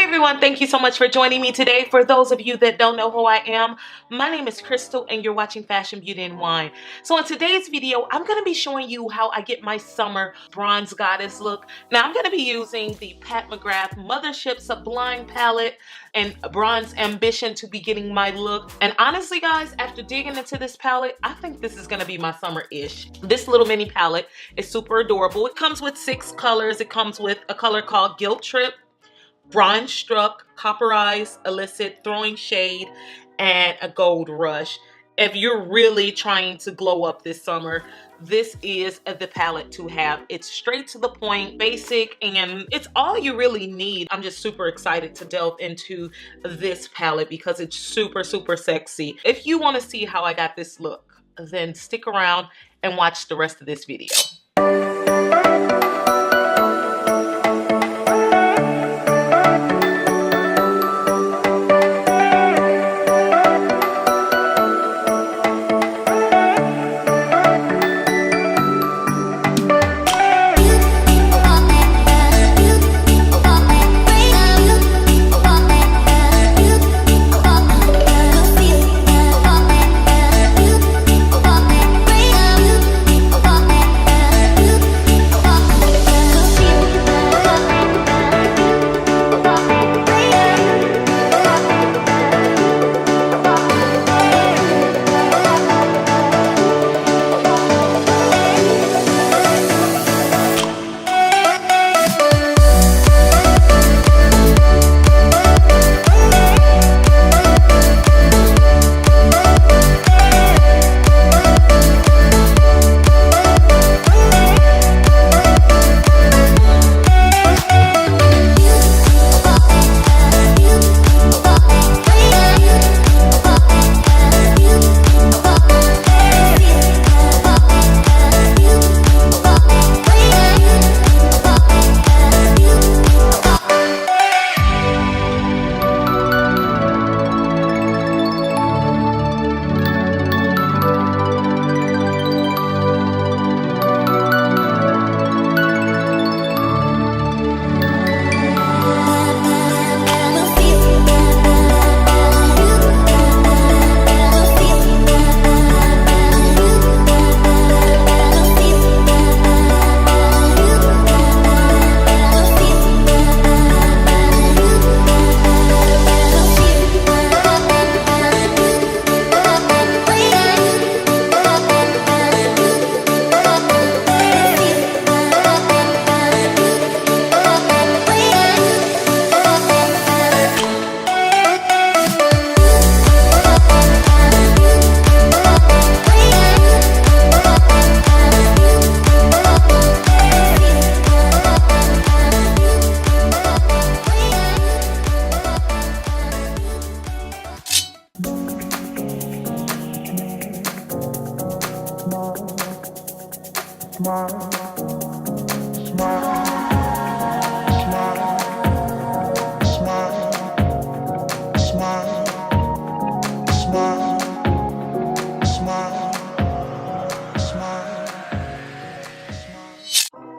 Everyone, thank you so much for joining me today. For those of you that don't know who I am, my name is Crystal and you're watching Fashion, Beauty, and Wine. So in today's video, I'm going to be showing you how I get my summer bronze goddess look. Now I'm going to be using the Pat McGrath Mothership Sublime palette and Bronze Ambition to be getting my look. And honestly guys, after digging into this palette, I think this is going to be my summer-ish. This little mini palette is super adorable. It comes with 6 colors. It comes with a color called Guilt Trip, Bronze Struck, Copperized, Illicit, Throwing Shade, and a Gold Rush. If you're really trying to glow up this summer, this is the palette to have. It's straight to the point, basic, and it's all you really need. I'm just super excited to delve into this palette because it's super, super sexy. If you want to see how I got this look, then stick around and watch the rest of this video.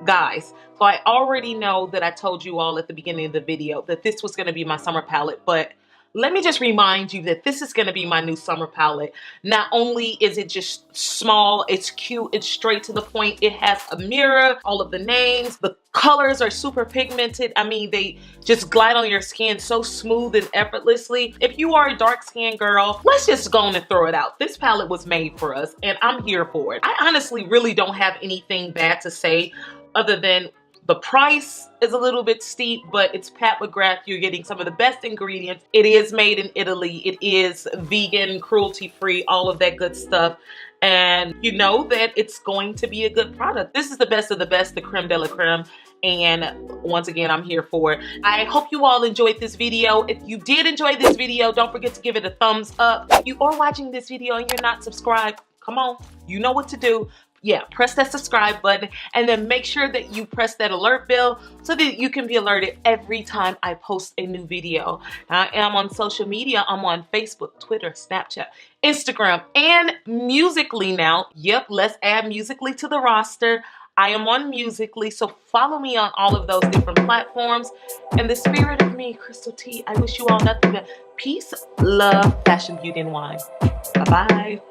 Guys, so I already know that I told you all at the beginning of the video that this was going to be my summer palette, but let me just remind you that this is going to be my new summer palette. Not only is it just small, it's cute, it's straight to the point, it has a mirror, all of the names, the colors are super pigmented. I mean, they just glide on your skin so smooth and effortlessly. If you are a dark skinned girl, let's just go on and throw it out. This palette was made for us and I'm here for it. I honestly really don't have anything bad to say other than the price is a little bit steep, but it's Pat McGrath. You're getting some of the best ingredients. It is made in Italy. It is vegan, cruelty-free, all of that good stuff. And you know that it's going to be a good product. This is the best of the best, the creme de la creme. And once again, I'm here for it. I hope you all enjoyed this video. If you did enjoy this video, don't forget to give it a thumbs up. If you are watching this video and you're not subscribed, come on, you know what to do. Yeah, press that subscribe button and then make sure that you press that alert bell so that you can be alerted every time I post a new video. I am on social media. I'm on Facebook, Twitter, Snapchat, Instagram, and Musical.ly now. Yep, let's add Musical.ly to the roster. I am on Musically, so follow me on all of those different platforms. In the spirit of me, Crystal T, I wish you all nothing but peace, love, fashion, beauty, and wine. Bye-bye.